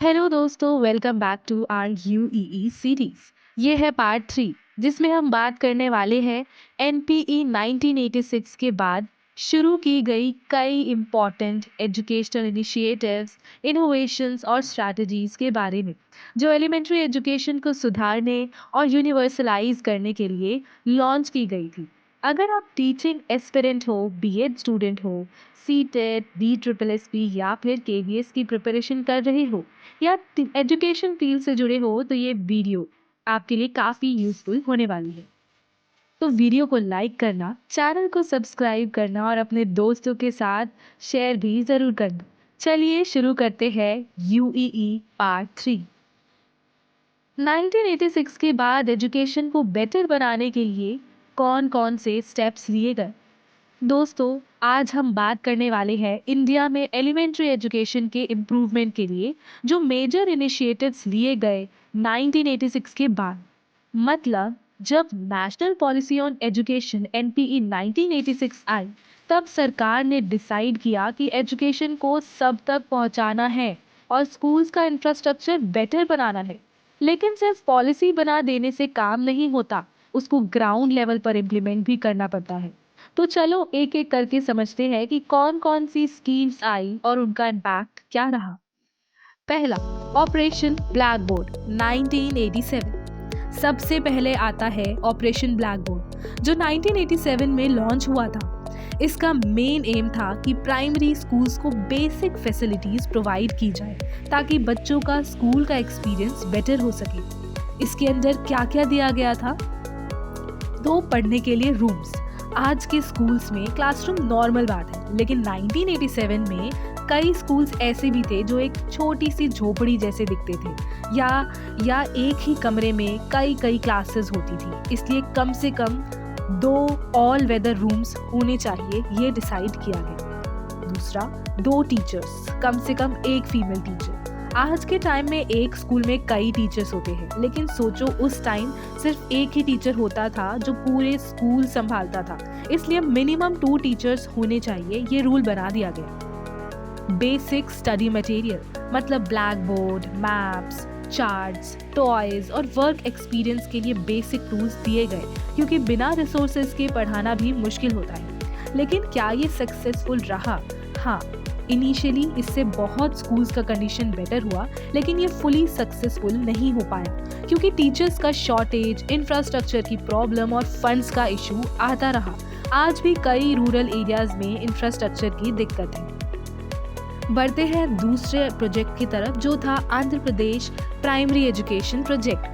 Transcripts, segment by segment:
Hello दोस्तों, welcome back to our UEE series. ये है पार्ट 3 जिसमें हम बात करने वाले हैं एनपीई 1986 के बाद शुरू की गई कई इम्पॉर्टेंट एजुकेशनल इनिशिएटिव्स, इनोवेशंस और स्ट्रैटेजीज के बारे में जो एलिमेंट्री एजुकेशन को सुधारने और यूनिवर्सलाइज करने के लिए लॉन्च की गई थी। अगर आप टीचिंग एस्पिरेंट हो, बीएड स्टूडेंट हो, CTET, B triple S P या फिर केवीएस की प्रिपरेशन कर रहे हो या एजुकेशन फील्ड से जुड़े हो तो ये वीडियो आपके लिए काफ़ी यूज़फुल होने वाली है। तो वीडियो को लाइक करना, चैनल को सब्सक्राइब करना और अपने दोस्तों के साथ शेयर भी ज़रूर करना। चलिए शुरू करते हैं यूईई पार्ट 3। 1986 के बाद एजुकेशन को बेटर बनाने के लिए कौन कौन से स्टेप्स लिए गए? दोस्तों, आज हम बात करने वाले हैं इंडिया में एलिमेंट्री एजुकेशन के इम्प्रूवमेंट के लिए जो मेजर इनिशिएटिव्स लिए गए 1986 के बाद। मतलब जब national policy on education NPE 1986 आई, तब सरकार ने डिसाइड किया कि एजुकेशन को सब तक पहुंचाना है और स्कूल्स का इंफ्रास्ट्रक्चर बेटर बनाना है। लेकिन सिर्फ पॉलिसी बना देने से काम नहीं होता, उसको ग्राउंड लेवल पर इम्प्लीमेंट भी करना पड़ता है। तो चलो एक एक करके समझते हैं कि कौन कौन सी स्कीम्स आई और उनका इम्पैक्ट क्या रहा। पहला, ऑपरेशन ब्लैक बोर्ड 1987। सबसे पहले आता है ऑपरेशन ब्लैक बोर्ड जो 1987 में लॉन्च हुआ था। इसका मेन एम था कि प्राइमरी स्कूल्स को बेसिक फैसिलिटीज प्रोवाइड की जाए ताकि बच्चों का स्कूल का एक्सपीरियंस बेटर हो सके। इसके अंदर क्या क्या दिया गया था? दो पढ़ने के लिए रूम्स। आज के स्कूल्स में क्लासरूम नॉर्मल बात है, लेकिन 1987 में कई स्कूल्स ऐसे भी थे जो एक छोटी सी झोपड़ी जैसे दिखते थे या एक ही कमरे में कई कई क्लासेस होती थी। इसलिए कम से कम 2 ऑल वेदर रूम्स होने चाहिए, ये डिसाइड किया गया। दूसरा, 2 टीचर्स, कम से कम एक फीमेल टीचर। आज के टाइम में एक स्कूल में कई टीचर्स होते हैं, लेकिन सोचो उस टाइम सिर्फ एक ही टीचर होता था जो पूरे स्कूल संभालता था। इसलिए मिनिमम 2 टीचर्स होने चाहिए, ये रूल बना दिया गया। बेसिक स्टडी मटेरियल, मतलब black board, maps, charts, toys और वर्क एक्सपीरियंस के लिए बेसिक टूल्स दिए गए, क्योंकि बिना रिसोर्सेज के पढ़ाना भी मुश्किल होता है। लेकिन क्या ये सक्सेसफुल रहा? हाँ, इनिशियली इससे बहुत स्कूल्स का कंडीशन बेटर हुआ, लेकिन ये फुली सक्सेसफुल नहीं हो पाया क्योंकि टीचर्स का शॉर्टेज, इंफ्रास्ट्रक्चर की प्रॉब्लम और फंड्स का इशू आता रहा। आज भी कई रूरल एरियाज में इंफ्रास्ट्रक्चर की दिक्कत है। बढ़ते हैं दूसरे प्रोजेक्ट की तरफ जो था Andhra Pradesh primary education project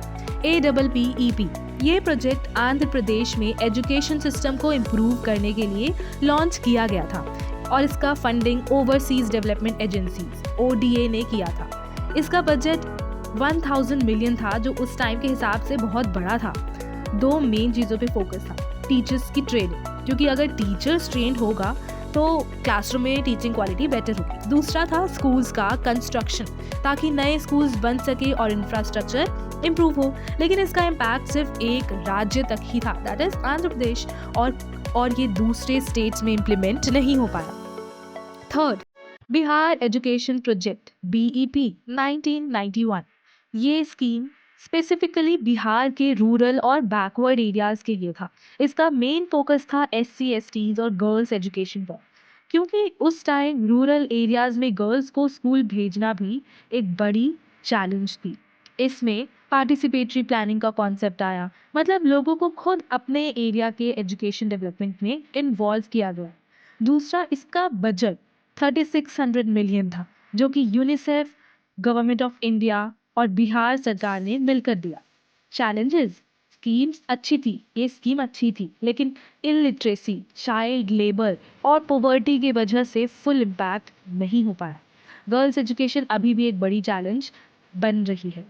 APPEP। ये प्रोजेक्ट आंध्र प्रदेश में एजुकेशन सिस्टम को इम्प्रूव करने के लिए लॉन्च किया गया था और इसका funding overseas development agency ODA ने किया था। इसका बजट 1000 मिलियन था जो उस टाइम के हिसाब से बहुत बड़ा था। 2 मेन चीज़ों पे फोकस था। टीचर्स की ट्रेनिंग, क्योंकि अगर टीचर्स ट्रेंड होगा तो क्लासरूम में टीचिंग क्वालिटी बेटर होगी। दूसरा था स्कूल्स का कंस्ट्रक्शन, ताकि नए स्कूल्स बन सके और इंफ्रास्ट्रक्चर इम्प्रूव हो। लेकिन इसका इम्पैक्ट सिर्फ एक राज्य तक ही था, दैट इज आंध्र प्रदेश, और ये दूसरे स्टेट्स में इम्प्लीमेंट नहीं हो पाया। Third, Bihar education project BEP 1991। ये स्कीम स्पेसिफिकली बिहार के रूरल और बैकवर्ड एरियाज के लिए था। इसका मेन फोकस था SC STs और गर्ल्स एजुकेशन पर, क्योंकि उस टाइम रूरल एरियाज में गर्ल्स को स्कूल भेजना भी एक बड़ी चैलेंज थी। इसमें पार्टिसिपेटरी प्लानिंग का कॉन्सेप्ट आया, मतलब लोगों को खुद अपने एरिया के एजुकेशन डेवलपमेंट में इन्वॉल्व किया गया। दूसरा, इसका बजट 3600 मिलियन था, जो कि यूनिसेफ, गवर्नमेंट ऑफ इंडिया और बिहार सरकार ने मिलकर दिया। चैलेंजेस, ये स्कीम अच्छी थी, लेकिन इलिटरेसी, चाइल्ड लेबर और पॉवर्टी की वजह से फुल इम्पैक्ट नहीं हो पाया। गर्ल्स एजुकेशन अभी भी एक बड़ी चैलेंज बन रही है।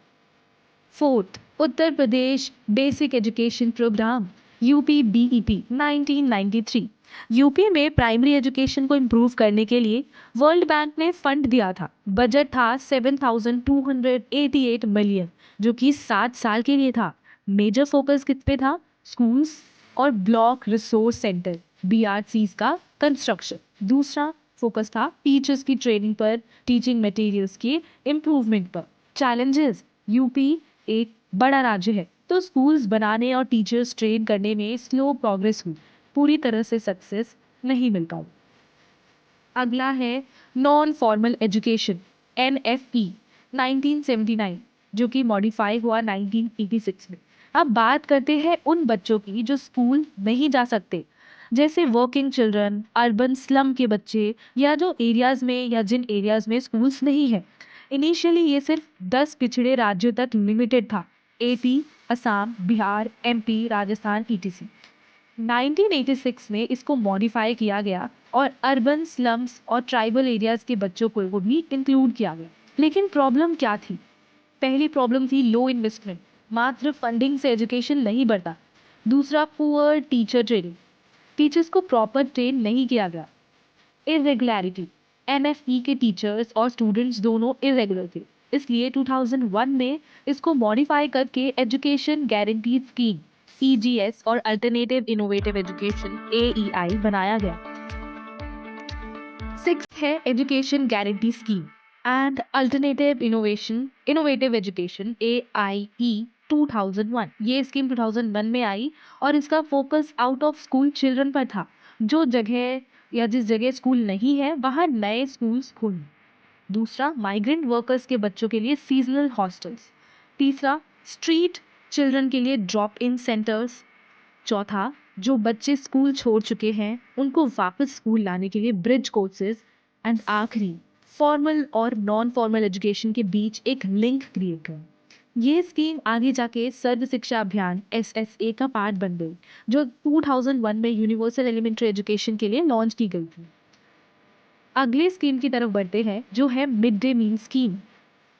Fourth, Uttar Pradesh basic education programme UPBEP 1993। UP में प्राइमरी एजुकेशन को इम्प्रूव करने के लिए वर्ल्ड बैंक ने फंड दिया था। बजट था 7288 मिलियन, जो कि 7 साल के लिए था। मेजर फोकस किस पे था? स्कूल्स और ब्लॉक रिसोर्स सेंटर BRCs का कंस्ट्रक्शन। दूसरा, फोकस था टीचर्स की ट्रेनिंग पर, टीचिंग मटेरियल्स की इम्प्रूवमेंट पर। चैलेंजेस, यूपी एक बड़ा राज्य है तो स्कूल्स बनाने और टीचर्स ट्रेन करने में स्लो प्रोग्रेस हुई, पूरी तरह से सक्सेस नहीं मिल पाई। अगला है नॉन फॉर्मल एजुकेशन, NFE 1979, जो कि मॉडिफाई हुआ 1986 में। अब बात करते हैं उन बच्चों की जो स्कूल नहीं जा सकते, जैसे वर्किंग चिल्ड्रन, अर्बन स्लम के बच्चे, या जो एरियाज में या जिन एरियाज में स्कूल्स नहीं है। इनिशियली ये सिर्फ 10 पिछड़े राज्यों तक लिमिटेड था, AP, Assam, Bihar, MP, Rajasthan, ETC। 1986 में इसको मॉडिफाई किया गया और अर्बन स्लम्स और ट्राइबल एरियाज के बच्चों को भी इंक्लूड किया गया। लेकिन प्रॉब्लम क्या थी? पहली प्रॉब्लम थी लो इन्वेस्टमेंट, मात्र फंडिंग से एजुकेशन नहीं बढ़ता। दूसरा, पुअर टीचर ट्रेनिंग, टीचर्स को प्रॉपर ट्रेन नहीं किया गया। इरेगुलरिटी, NFE के टीचर्स और स्टूडेंट्स दोनों इरेगुलर थे, इसलिए 2001 में इसको मॉडिफाई करके एजुकेशन गारंटी स्कीम EGS और अल्टरनेटिव इनोवेटिव एजुकेशन AEI बनाया गया। 6 है education guarantee scheme and alternative innovative education AIE 2001। ये स्कीम 2001 में आई और इसका focus out of school children पर था। जो जगह या जिस जगह स्कूल नहीं है वहाँ नए स्कूल्स खोलें। दूसरा, माइग्रेंट वर्कर्स के बच्चों के लिए सीजनल हॉस्टल्स। तीसरा, स्ट्रीट चिल्ड्रन के लिए ड्रॉप इन सेंटर्स। चौथा, जो बच्चे स्कूल छोड़ चुके हैं उनको वापस स्कूल लाने के लिए ब्रिज कोर्सेज। एंड आखिरी, फॉर्मल और नॉन फॉर्मल एजुकेशन के बीच एक लिंक क्रिएट करें। ये स्कीम आगे जाके सर्व शिक्षा अभियान SSA का पार्ट बन गई, जो 2001 में यूनिवर्सल एलिमेंट्री एजुकेशन के लिए लॉन्च की गई थी। अगले स्कीम की तरफ बढ़ते हैं, जो है मिड डे मील स्कीम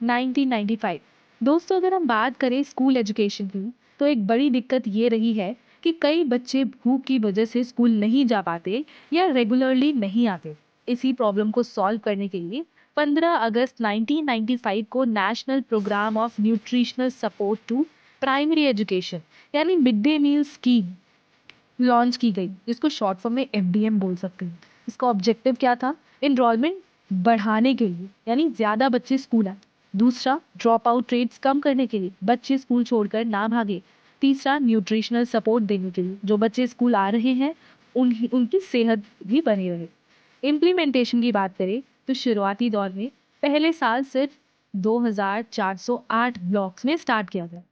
1995। दोस्तों, अगर हम बात करें स्कूल एजुकेशन की, तो एक बड़ी दिक्कत ये रही है कि कई बच्चे भूख की वजह से स्कूल नहीं जा पाते या रेगुलरली नहीं आते। इसी प्रॉब्लम को सॉल्व करने के लिए 15 अगस्त 1995 को national programme of nutritional support to primary education यानी mid day meal scheme launch की गई, जिसको शॉर्ट फॉर्म में FDM बोल सकते हैं। इसका ऑब्जेक्टिव क्या था? इनरोलमेंट बढ़ाने के लिए, यानी ज़्यादा बच्चे स्कूल आए। दूसरा, ड्रॉप आउट रेट्स कम करने के लिए, बच्चे स्कूल छोड़कर ना भागे। तीसरा, न्यूट्रिशनल सपोर्ट देने के लिए, जो बच्चे स्कूल आ रहे हैं उनकी सेहत भी बनी रहे। इम्प्लीमेंटेशन की बात करें तो शुरुआती दौर में पहले साल सिर्फ 2408 ब्लॉक्स में स्टार्ट किया गया।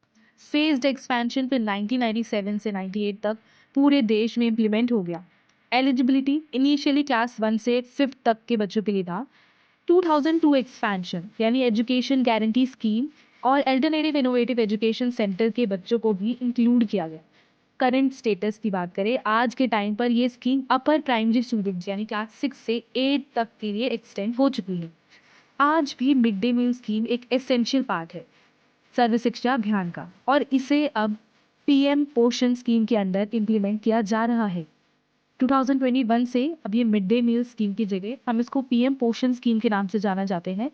फेज्ड एक्सपेंशन फिर 1997 से 98 तक पूरे देश में इम्प्लीमेंट हो गया। एलिजिबिलिटी इनिशियली क्लास 1 से 5th तक के बच्चों के लिए था। 2002 एक्सपेंशन यानी एजुकेशन गारंटी स्कीम और अल्टरनेटिव इनोवेटिव एजुकेशन सेंटर के बच्चों को भी इंक्लूड किया गया। करंट स्टेटस की बात करें, आज के टाइम पर ये स्कीम अपर प्राइमरी स्टूडेंट्स यानी क्लास 6 से 8 तक के लिए एक्सटेंड हो चुकी है। आज भी मिड डे मील स्कीम एक एसेंशियल पार्ट है सर्व शिक्षा अभियान का, और इसे अब PM पोषण स्कीम के अंदर इम्प्लीमेंट किया जा रहा है। 2021 से अब ये मिड डे मील स्कीम की जगह हम इसको PM पोषण स्कीम के नाम से जाना जाते हैं।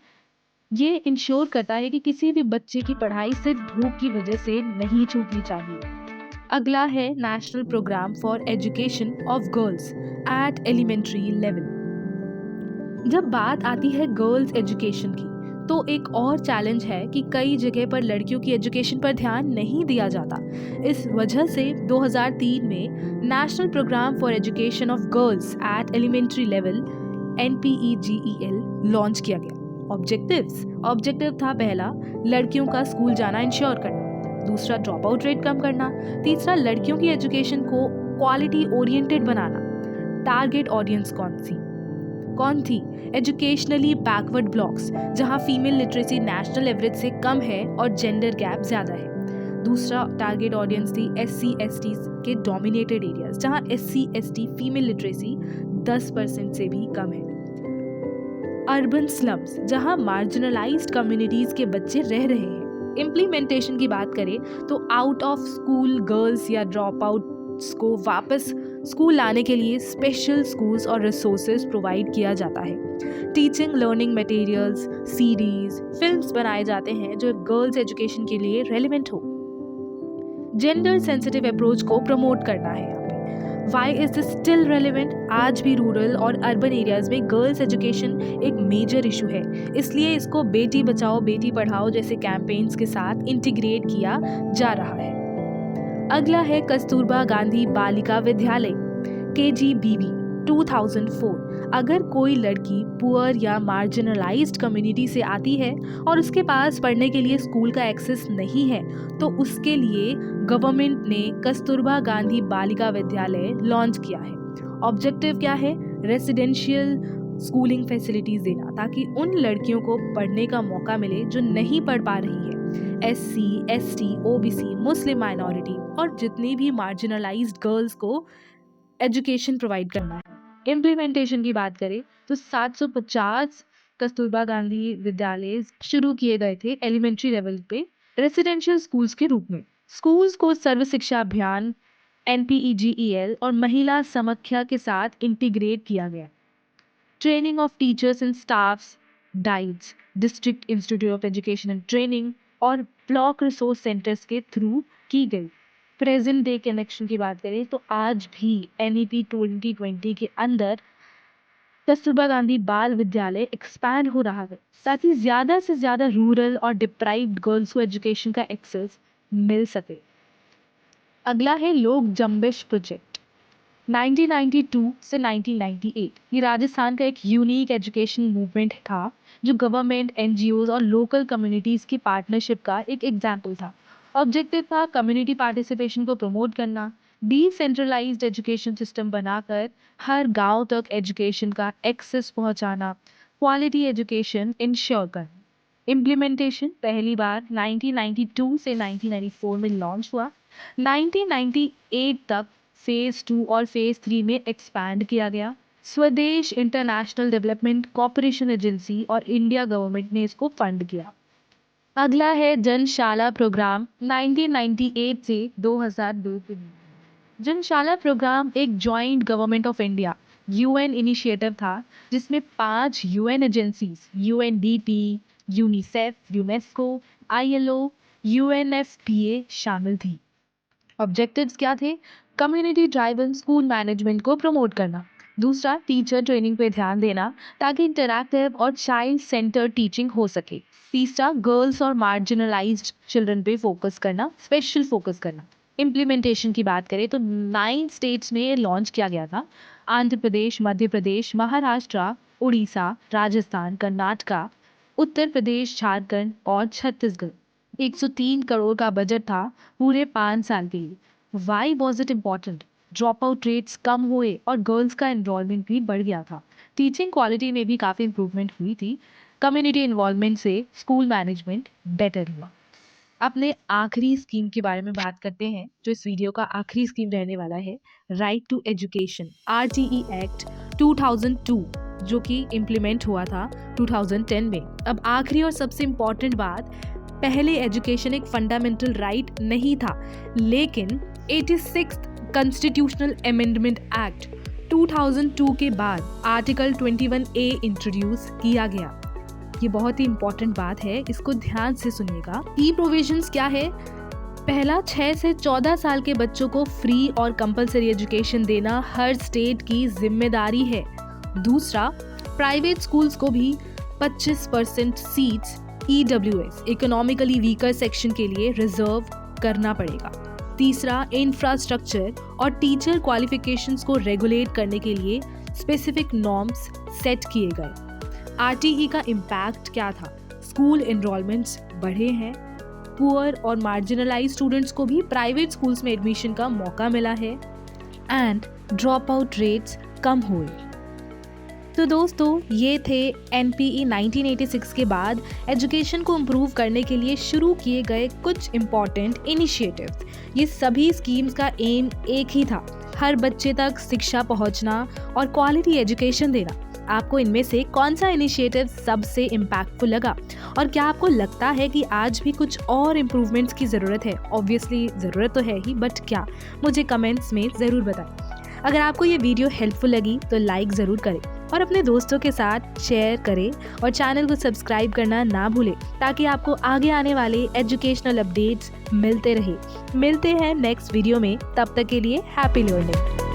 ये इंश्योर करता है कि किसी भी बच्चे की पढ़ाई सिर्फ भूख की वजह से नहीं छूटनी चाहिए। अगला है national programme for education of girls at elementary level. जब बात आती है गर्ल्स एजुकेशन की, तो एक और चैलेंज है कि कई जगह पर लड़कियों की एजुकेशन पर ध्यान नहीं दिया जाता। इस वजह से 2003 में national programme for education of girls at elementary level NPEGEL launch किया गया। ऑब्जेक्टिव था, पहला, लड़कियों का स्कूल जाना इंश्योर करना। दूसरा, ड्रॉप आउट रेट कम करना। तीसरा, लड़कियों की एजुकेशन को क्वालिटी ओरिएंटेड बनाना। टारगेट ऑडियंस कौन थी? एजुकेशनली बैकवर्ड ब्लॉक्स, जहां फीमेल लिटरेसी नेशनल एवरेज से कम है और जेंडर गैप ज्यादा है। दूसरा टारगेट ऑडियंस थी SC/ST के डोमिनेटेड एरियाज, जहां SC/ST फीमेल लिटरेसी 10% से भी कम है। अर्बन स्लम्स, जहां मार्जिनलाइज्ड कम्युनिटीज के बच्चे रह रहे हैं। इम्प्लीमेंटेशन की बात करें तो आउट ऑफ स्कूल गर्ल्स या ड्रॉप आउट्स को वापस स्कूल लाने के लिए स्पेशल स्कूल्स और रिसोर्सेज प्रोवाइड किया जाता है। Teaching learning materials, series, films बनाए जाते हैं जो गर्ल्स एजुकेशन के लिए रेलेवेंट हो। जेंडर सेंसिटिव अप्रोच को प्रमोट करना है यहाँ पे। Why is this still relevant? आज भी रूरल और अर्बन एरियाज में गर्ल्स एजुकेशन एक मेजर इशू है, इसलिए इसको बेटी बचाओ बेटी पढ़ाओ जैसे कैंपेन्स के साथ इंटीग्रेट किया जा रहा है। अगला है कस्तूरबा गांधी बालिका विद्यालय KGBV 2004। अगर कोई लड़की पुअर या मार्जिनलाइज्ड कम्युनिटी से आती है और उसके पास पढ़ने के लिए स्कूल का एक्सेस नहीं है तो उसके लिए गवर्नमेंट ने कस्तूरबा गांधी बालिका विद्यालय लॉन्च किया है। ऑब्जेक्टिव क्या है? रेसिडेंशियल स्कूलिंग फैसिलिटीज देना ताकि उन लड़कियों को पढ़ने का मौका मिले जो नहीं पढ़ पा रही है। SC, ST, OBC, मुस्लिम माइनॉरिटी और जितनी भी मार्जिनलाइज्ड गर्ल्स को एजुकेशन प्रोवाइड करना है। इम्प्लीमेंटेशन की बात करें तो 750 कस्तूरबा गांधी विद्यालय शुरू किए गए थे एलिमेंट्री लेवल पे रेसिडेंशियल स्कूल्स के रूप में। स्कूल्स को सर्व शिक्षा अभियान, NPEGEL और महिला समाख्या के साथ इंटीग्रेट किया गया। Training of teachers and staffs, diets, district institute of education and training और ब्लॉक रिसोर्स सेंटर्स के थ्रू की गई। प्रेजेंट डे कनेक्शन की बात करें तो आज भी NEP 2020 के अंदर कस्तूरबा गांधी बाल विद्यालय एक्सपैंड हो रहा है ताकि ज़्यादा से ज़्यादा रूरल और डिप्राइव्ड गर्ल्स को एजुकेशन का एक्सेस मिल सके। अगला है लोक जम्बिश प्रोजेक्ट 1992 से 1998। ये राजस्थान का एक यूनिक एजुकेशन मूवमेंट था जो गवर्नमेंट, NGOs और लोकल कम्युनिटीज़ की पार्टनरशिप का एक एग्जाम्पल था। ऑब्जेक्टिव था कम्युनिटी पार्टिसिपेशन को प्रमोट करना, डिसेंट्रलाइज्ड एजुकेशन सिस्टम बनाकर हर गांव तक एजुकेशन का एक्सेस पहुंचाना, क्वालिटी एजुकेशन इंश्योर करना। इम्प्लीमेंटेशन पहली बार 1992 से 1994 में लॉन्च हुआ। 1998 तक फेज 2 और फेज 3 में एक्सपैंड किया गया। स्वदेश इंटरनेशनल डेवलपमेंट कॉर्पोरेशन एजेंसी और इंडिया गवर्नमेंट ने इसको फंड किया। अगला है जनशाला प्रोग्राम 1998 से 2002 के बीच। जनशाला प्रोग्राम एक joint government of India UN initiative था जिसमें 5 UN agencies UNDP, UNICEF, UNESCO, ILO, UNFPA शामिल थी। ऑब्जेक्टिव्स क्या थे? कम्युनिटी ड्राइवन स्कूल मैनेजमेंट को प्रमोट करना। दूसरा, टीचर ट्रेनिंग पे ध्यान देना ताकि इंटरैक्टिव और चाइल्ड सेंटर टीचिंग हो सके। तीसरा, गर्ल्स और मार्जिनलाइज्ड चिल्ड्रन पे फोकस करना, स्पेशल फोकस करना। इम्प्लीमेंटेशन की बात करें तो 9 स्टेट्स में लॉन्च किया गया था। आंध्र प्रदेश, मध्य प्रदेश, महाराष्ट्र, उड़ीसा, राजस्थान, कर्नाटका, उत्तर प्रदेश, झारखंड और छत्तीसगढ़। 103 करोड़ का बजट था पूरे 5 साल के लिए। Why was it important? Drop out rates कम हुए और गर्ल्स का एनरोलमेंट भी बढ़ गया था। टीचिंग क्वालिटी में भी काफ़ी इंप्रूवमेंट हुई थी। कम्युनिटी इन्वॉल्वमेंट से स्कूल मैनेजमेंट बेटर हुआ। अपने आखिरी स्कीम के बारे में बात करते हैं जो इस वीडियो का आखिरी स्कीम रहने वाला है, right to education RTE act 2002 जो कि इम्प्लीमेंट हुआ था 2010 में। अब आखिरी और सबसे इम्पॉर्टेंट बात, पहले एजुकेशन एक फंडामेंटल राइट नहीं था, लेकिन 86th कॉन्स्टिट्यूशनल अमेंडमेंट एक्ट 2002 के बाद आर्टिकल 21A इंट्रोड्यूस किया गया। ये बहुत ही इंपॉर्टेंट बात है, इसको ध्यान से सुनिएगा। की प्रोविजंस क्या है? पहला, 6 से 14 साल के बच्चों को फ्री और कंपलसरी एजुकेशन देना हर स्टेट की जिम्मेदारी है। दूसरा, प्राइवेट स्कूल्स को भी 25% seats EWS economically weaker section के लिए रिजर्व करना पड़ेगा। तीसरा, इंफ्रास्ट्रक्चर और टीचर क्वालिफिकेशंस को रेगुलेट करने के लिए स्पेसिफिक नॉर्म्स सेट किए गए। RTE का इम्पैक्ट क्या था? स्कूल एनरोलमेंट्स बढ़े हैं, पुअर और मार्जिनलाइज्ड स्टूडेंट्स को भी प्राइवेट स्कूल्स में एडमिशन का मौका मिला है एंड ड्रॉप आउट रेट्स कम हुए। तो दोस्तों, ये थे NPE 1986 के बाद एजुकेशन को इम्प्रूव करने के लिए शुरू किए गए कुछ इम्पॉर्टेंट इनिशिएटिव्स। ये सभी स्कीम्स का एम एक ही था, हर बच्चे तक शिक्षा पहुंचना और क्वालिटी एजुकेशन देना। आपको इनमें से कौन सा इनिशिएटिव सबसे इम्पैक्टफुल लगा और क्या आपको लगता है कि आज भी कुछ और इम्प्रूवमेंट्स की ज़रूरत है? ऑब्वियसली ज़रूरत तो है ही, बट क्या? मुझे कमेंट्स में ज़रूर बताएं। अगर आपको ये वीडियो हेल्पफुल लगी तो लाइक ज़रूर करें और अपने दोस्तों के साथ शेयर करें और चैनल को सब्सक्राइब करना ना भूलें ताकि आपको आगे आने वाले एजुकेशनल अपडेट्स मिलते रहे। मिलते हैं नेक्स्ट वीडियो में, तब तक के लिए हैप्पी लर्निंग।